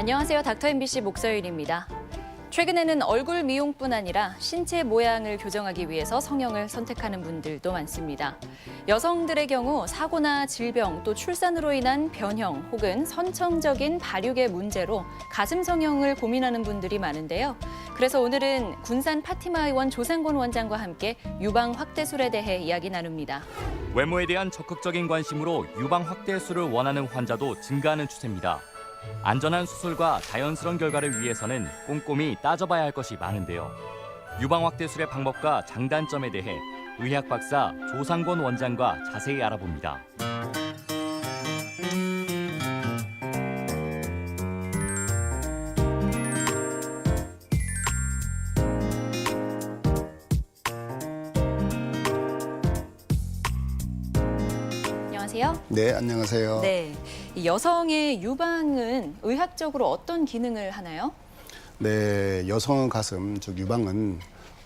안녕하세요. 닥터 MBC 목서윤입니다. 최근에는 얼굴 미용뿐 아니라 신체 모양을 교정하기 위해서 성형을 선택하는 분들도 많습니다. 여성들의 경우 사고나 질병 또 출산으로 인한 변형 혹은 선천적인 발육의 문제로 가슴 성형을 고민하는 분들이 많은데요. 그래서 오늘은 군산 파티마 의원 조상곤 원장과 함께 유방 확대술에 대해 이야기 나눕니다. 외모에 대한 적극적인 관심으로 유방 확대술을 원하는 환자도 증가하는 추세입니다. 안전한 수술과 자연스러운 결과를 위해서는 꼼꼼히 따져봐야 할 것이 많은데요. 유방 확대술의 방법과 장단점에 대해 의학 박사 조상곤 원장과 자세히 알아봅니다. 안녕하세요. 네, 안녕하세요. 네, 이 여성의 유방은 의학적으로 어떤 기능을 하나요? 네, 여성 가슴, 즉 유방은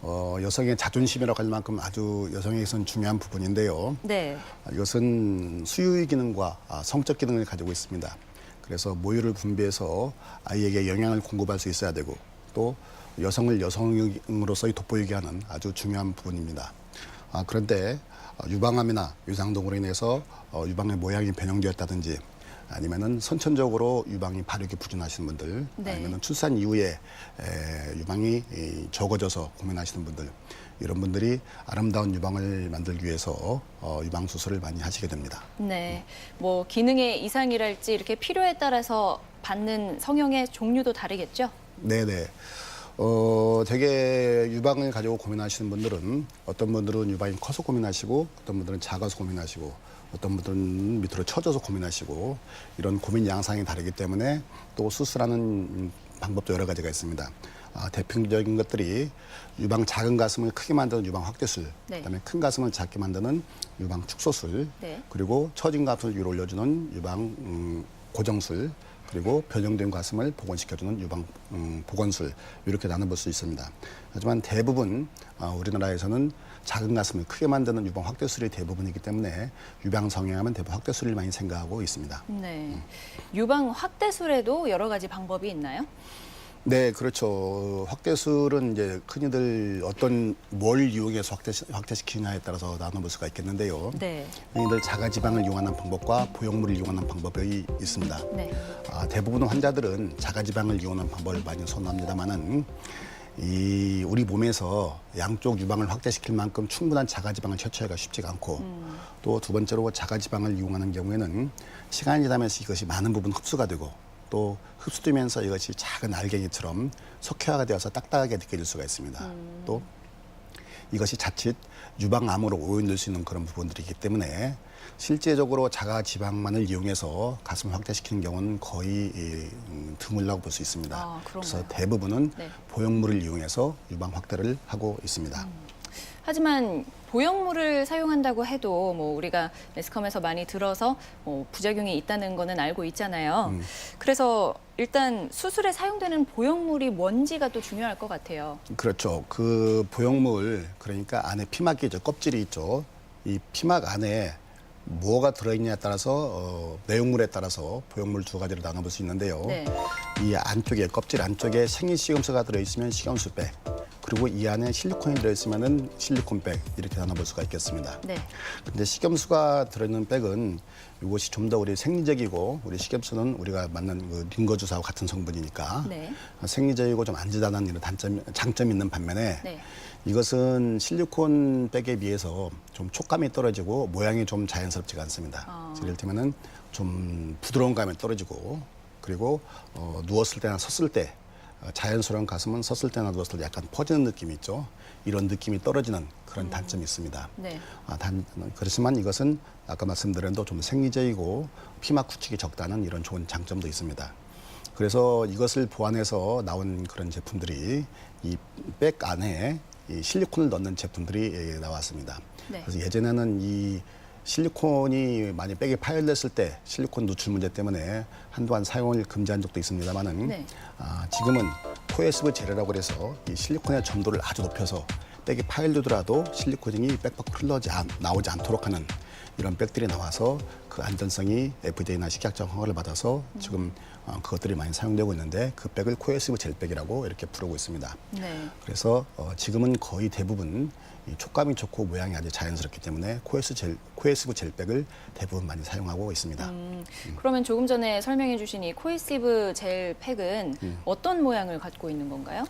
여성의 자존심이라고 할 만큼 아주 여성에게선 중요한 부분인데요. 네. 이것은 수유의 기능과 성적 기능을 가지고 있습니다. 그래서 모유를 분비해서 아이에게 영양을 공급할 수 있어야 되고 또 여성을 여성으로서의 돋보이게 하는 아주 중요한 부분입니다. 그런데 유방암이나 유상동으로 인해서 유방의 모양이 변형되었다든지 아니면은 선천적으로 유방이 발육이 부진하시는 분들, 네. 아니면은 출산 이후에 유방이 적어져서 고민하시는 분들, 이런 분들이 아름다운 유방을 만들기 위해서 유방 수술을 많이 하시게 됩니다. 네, 뭐 기능의 이상이랄지 이렇게 필요에 따라서 받는 성형의 종류도 다르겠죠? 네네. 되게 유방을 가지고 고민하시는 분들은 어떤 분들은 유방이 커서 고민하시고 어떤 분들은 작아서 고민하시고 어떤 분들은 밑으로 처져서 고민하시고 이런 고민 양상이 다르기 때문에 또 수술하는 방법도 여러 가지가 있습니다. 대표적인 것들이 유방 작은 가슴을 크게 만드는 유방 확대술, 네. 그다음에 큰 가슴을 작게 만드는 유방 축소술, 네. 그리고 처진 가슴을 위로 올려주는 유방 고정술, 그리고 변형된 가슴을 복원시켜주는 유방 복원술, 이렇게 나눠볼 수 있습니다. 하지만 대부분 우리나라에서는 작은 가슴을 크게 만드는 유방 확대술이 대부분이기 때문에 유방 성형하면 대부분 확대술을 많이 생각하고 있습니다. 네, 유방 확대술에도 여러 가지 방법이 있나요? 네, 그렇죠. 확대술은 이제 흔히들 어떤 뭘 이용해서 확대시키냐에 따라서 나눠볼 수가 있겠는데요. 네. 흔히들 자가지방을 이용하는 방법과 보형물을 이용하는 방법이 있습니다. 네. 대부분 환자들은 자가지방을 이용하는 방법을 많이 선호합니다만은 우리 몸에서 양쪽 유방을 확대시킬 만큼 충분한 자가지방을 채취하기가 쉽지가 않고 또 두 번째로 자가지방을 이용하는 경우에는 시간이 지나면서 이것이 많은 부분 흡수가 되고 또 흡수되면서 이것이 작은 알갱이처럼 석회화가 되어서 딱딱하게 느껴질 수가 있습니다. 또 이것이 자칫 유방암으로 오인될 수 있는 그런 부분들이기 때문에 실제적으로 자가지방만을 이용해서 가슴을 확대시키는 경우는 거의 드물다고 볼 수 있습니다. 그래서 대부분은 네. 보형물을 이용해서 유방 확대를 하고 있습니다. 하지만 보형물을 사용한다고 해도 뭐 우리가 매스컴에서 많이 들어서 부작용이 있다는 거는 알고 있잖아요. 그래서 일단 수술에 사용되는 보형물이 뭔지가 또 중요할 것 같아요. 그렇죠. 그 보형물, 그러니까 안에 피막이 있죠. 껍질이 있죠. 이 피막 안에 뭐가 들어있냐에 따라서 내용물에 따라서 보형물 두 가지를 나눠볼 수 있는데요. 네. 이 안쪽에 껍질 안쪽에 생리식염수가 들어있으면 식염수백, 그리고 이 안에 실리콘이 들어있으면은 실리콘백, 이렇게 나눠볼 수가 있겠습니다. 네. 근데 식염수가 들어있는 백은 이것이 좀 더 우리 생리적이고 우리 식염수는 우리가 맞는 그 링거주사와 같은 성분이니까 네. 생리적이고 좀 안전하다는 이런 장점이 있는 반면에 네. 이것은 실리콘 백에 비해서 좀 촉감이 떨어지고 모양이 좀 자연스럽지가 않습니다. 이를테면은 좀 부드러운 감이 떨어지고 그리고 누웠을 때나 섰을 때 자연스러운 가슴은 섰을 때나 누웠을 때 약간 퍼지는 느낌이 있죠. 이런 느낌이 떨어지는 그런 단점이 있습니다. 네. 그렇지만 이것은 아까 말씀드린 대로 좀 생리적이고 피막 구축이 적다는 이런 좋은 장점도 있습니다. 그래서 이것을 보완해서 나온 그런 제품들이 이 백 안에 이 실리콘을 넣는 제품들이 나왔습니다. 네. 그래서 예전에는 이 실리콘이 많이 백에 파열됐을 때 실리콘 누출 문제 때문에 한동안 사용을 금지한 적도 있습니다만은 네. 지금은 코에스브 젤이라고 해서 이 실리콘의 점도를 아주 높여서 백이 파열되더라도 실리콘이 백 밖으로 나오지 않도록 하는 이런 백들이 나와서 그 안전성이 FDA나 식약청 허가를 받아서 지금 그것들이 많이 사용되고 있는데 그 백을 코에스브 젤백이라고 이렇게 부르고 있습니다. 네. 그래서 지금은 거의 대부분 이 촉감이 좋고 모양이 아주 자연스럽기 때문에 코에스브 젤백을 대부분 많이 사용하고 있습니다. 그러면 조금 전에 설명해 주신 이 코에시브 젤 팩은 어떤 모양을 갖고 있는 건가요?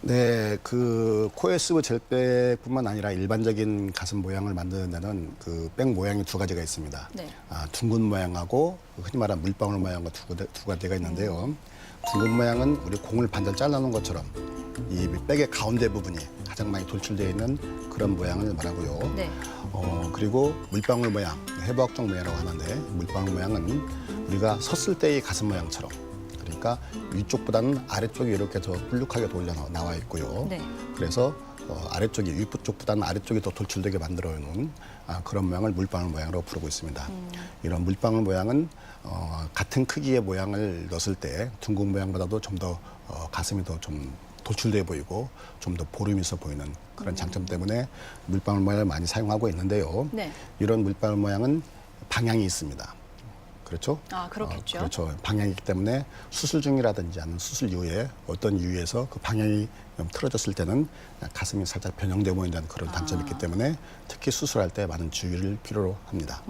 네, 그 코에스브 젤백뿐만 아니라 일반적인 가슴 모양을 만드는 데는 그 백 모양이 두 가지가 있습니다. 네. 둥근 모양하고 흔히 말하는 물방울 모양과 두 가지가 있는데요. 둥근 모양은 우리 공을 반절 잘라놓은 것처럼 이 백의 가운데 부분이 가장 많이 돌출되어 있는 그런 모양을 말하고요. 네. 그리고 물방울 모양, 해부학적 모양이라고 하는데 물방울 모양은 우리가 섰을 때의 가슴 모양처럼 그러니까 위쪽보다는 아래쪽이 이렇게 더 불룩하게 돌려 나와 있고요. 네. 그래서 아래쪽이 위쪽보다는 아래쪽이 더 돌출되게 만들어 놓은 그런 모양을 물방울 모양으로 부르고 있습니다. 이런 물방울 모양은 같은 크기의 모양을 넣었을 때 둥근 모양보다도 좀 더 가슴이 더 좀 돌출돼 보이고 좀 더 보름 있어 보이는 그런 장점 때문에 물방울 모양을 많이 사용하고 있는데요. 네. 이런 물방울 모양은 방향이 있습니다. 그렇죠? 아, 그렇겠죠. 그렇죠. 방향이 있기 때문에 수술 중이라든지 아니면 수술 이후에 어떤 이유에서 그 방향이 좀 틀어졌을 때는 가슴이 살짝 변형돼 보인다는 그런 단점이 있기 때문에 특히 수술할 때 많은 주의를 필요로 합니다.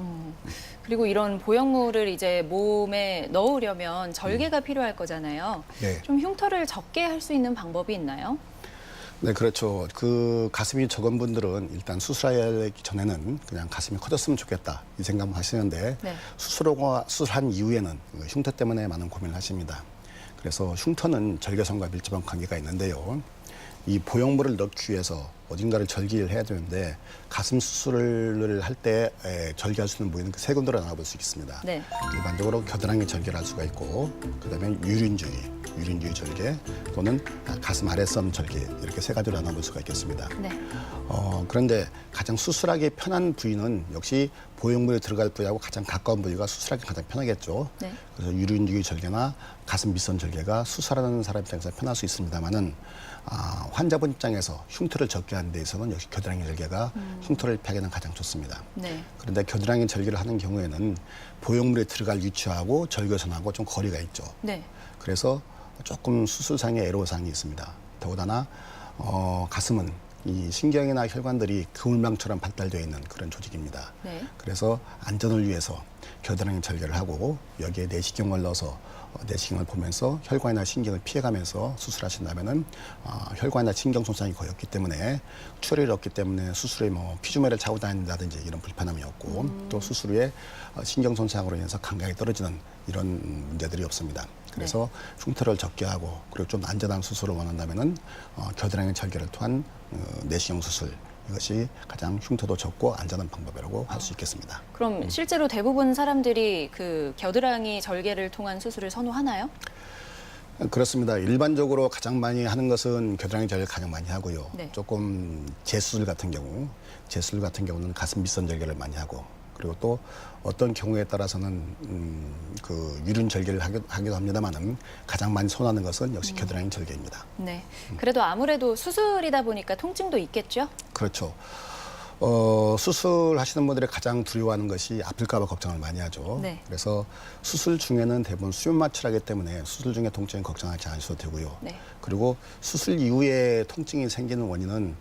그리고 이런 보형물을 이제 몸에 넣으려면 절개가 필요할 거잖아요. 네. 좀 흉터를 적게 할 수 있는 방법이 있나요? 네, 그렇죠. 그 가슴이 적은 분들은 일단 수술하기 전에는 그냥 가슴이 커졌으면 좋겠다 이 생각만 하시는데 네. 수술한 이후에는 흉터 때문에 많은 고민을 하십니다. 그래서 흉터는 절개선과 밀접한 관계가 있는데요. 이 보형물을 넣기 위해서 어딘가를 절개를 해야 되는데 가슴 수술을 할 때 절개할 수 있는 부위는 세 군데로 나눠볼 수 있습니다. 네. 일반적으로 겨드랑이 절개를 할 수가 있고 그다음에 유륜주의 절개 또는 가슴 아랫섬 절개 이렇게 세 가지로 나눠볼 수가 있겠습니다. 네. 그런데 가장 수술하기 편한 부위는 역시 보형물에 들어갈 부위하고 가장 가까운 부위가 수술하기 가장 편하겠죠. 네. 그래서 유륜주의 절개나 가슴 밑선 절개가 수술하는 사람 입장에서 편할 수 있습니다만은 환자분 입장에서 흉터를 적게 하는 데 있어서는 역시 겨드랑이 절개가 흉터를 피하기는 가장 좋습니다. 네. 그런데 겨드랑이 절개를 하는 경우에는 보형물에 들어갈 위치하고 절개선하고 좀 거리가 있죠. 네. 그래서 조금 수술상의 애로사항이 있습니다. 더군다나 가슴은 이 신경이나 혈관들이 그물망처럼 발달되어 있는 그런 조직입니다. 네. 그래서 안전을 위해서 겨드랑이 절개를 하고 여기에 내시경을 넣어서 내시경을 보면서 혈관이나 신경을 피해가면서 수술하신다면은 혈관이나 신경 손상이 거의 없기 때문에 출혈이 없기 때문에 수술 후에 뭐 피주매를 차고 다닌다든지 이런 불편함이 없고 또 수술 후에 신경 손상으로 인해서 감각이 떨어지는 이런 문제들이 없습니다. 그래서 흉터를 적게 하고 그리고 좀 안전한 수술을 원한다면은 겨드랑이 절개를 통한 내시경 수술 이것이 가장 흉터도 적고 안전한 방법이라고 할 수 있겠습니다. 그럼 실제로 대부분 사람들이 그 겨드랑이 절개를 통한 수술을 선호하나요? 그렇습니다. 일반적으로 가장 많이 하는 것은 겨드랑이 절개를 가장 많이 하고요. 네. 조금 재수술 같은 경우는 가슴 밑선 절개를 많이 하고 그리고 또 어떤 경우에 따라서는 그 유륜 절개를 하기도 합니다만은 가장 많이 선호하는 것은 역시 겨드랑이 절개입니다. 네. 그래도 아무래도 수술이다 보니까 통증도 있겠죠? 그렇죠. 수술하시는 분들이 가장 두려워하는 것이 아플까 봐 걱정을 많이 하죠. 네. 그래서 수술 중에는 대부분 수면 마취를 하기 때문에 수술 중에 통증이 걱정하지 않으셔도 되고요. 네. 그리고 수술 이후에 통증이 생기는 원인은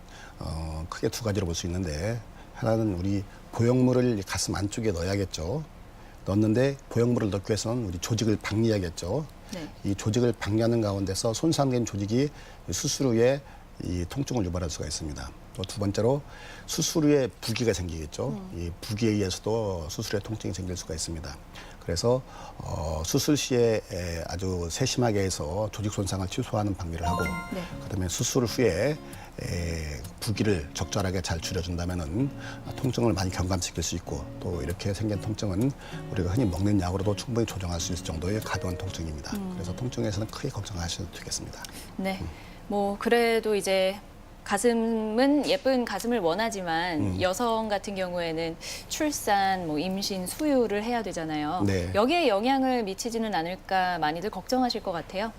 크게 두 가지로 볼 수 있는데 하나는 우리 보형물을 가슴 안쪽에 넣어야겠죠. 넣었는데 보형물을 넣기 위해서는 우리 조직을 박리해야겠죠. 네. 이 조직을 박리하는 가운데서 손상된 조직이 수술 후에 이 통증을 유발할 수가 있습니다. 또 두 번째로 수술 후에 부기가 생기겠죠. 이 부기에 의해서도 수술에 통증이 생길 수가 있습니다. 그래서 수술 시에 아주 세심하게 해서 조직 손상을 취소하는 방비를 하고 네. 그다음에 수술 후에 부기를 적절하게 잘 줄여준다면은 통증을 많이 경감시킬 수 있고 또 이렇게 생긴 통증은 우리가 흔히 먹는 약으로도 충분히 조정할 수 있을 정도의 가벼운 통증입니다. 그래서 통증에서는 크게 걱정하셔도 되겠습니다. 네. 뭐 그래도 이제 가슴은 예쁜 가슴을 원하지만 여성 같은 경우에는 출산, 뭐 임신, 수유를 해야 되잖아요. 네. 여기에 영향을 미치지는 않을까 많이들 걱정하실 것 같아요.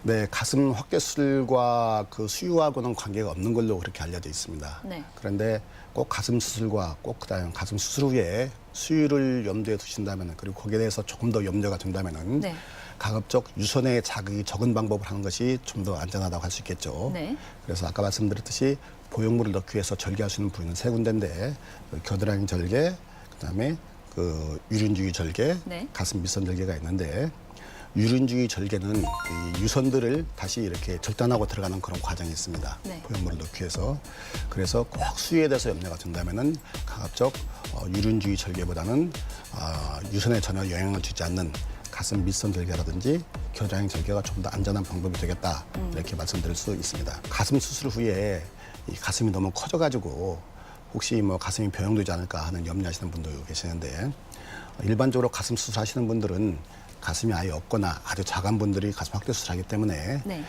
네, 가슴 확대 수술과 그 수유하고는 관계가 없는 걸로 그렇게 알려져 있습니다. 네. 그런데 꼭 가슴 수술과 꼭 그다음 가슴 수술 후에 수유를 염두에 두신다면 그리고 거기에 대해서 조금 더 염려가 된다면은 네. 가급적 유선에 자극이 적은 방법을 하는 것이 좀 더 안전하다고 할 수 있겠죠. 네. 그래서 아까 말씀드렸듯이 보형물을 넣기 위해서 절개할 수 있는 부위는 세 군데인데 겨드랑이 절개, 그다음에 그 유륜주위 절개, 네. 가슴 밑선 절개가 있는데 유륜주위 절개는 이 유선들을 다시 이렇게 절단하고 들어가는 그런 과정이 있습니다. 네. 보형물을 넣기 위해서. 그래서 꼭 수유에 대해서 염려가 된다면은 가급적 유륜주위 절개보다는 유선에 전혀 영향을 주지 않는 가슴 밑선 절개라든지 겨드랑이 절개가 좀 더 안전한 방법이 되겠다 이렇게 말씀드릴 수 있습니다. 가슴 수술 후에 이 가슴이 너무 커져가지고 혹시 뭐 가슴이 변형되지 않을까 하는 염려하시는 분도 계시는데 일반적으로 가슴 수술하시는 분들은 가슴이 아예 없거나 아주 작은 분들이 가슴 확대 수술하기 때문에 네.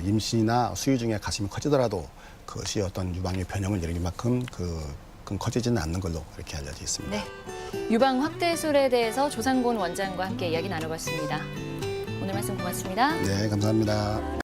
임신이나 수유 중에 가슴이 커지더라도 그것이 어떤 유방의 변형을 일으킬 만큼 그건 커지지는 않는 걸로 이렇게 알려져 있습니다. 네. 유방 확대술에 대해서 조상곤 원장과 함께 이야기 나눠봤습니다. 오늘 말씀 고맙습니다. 네, 감사합니다.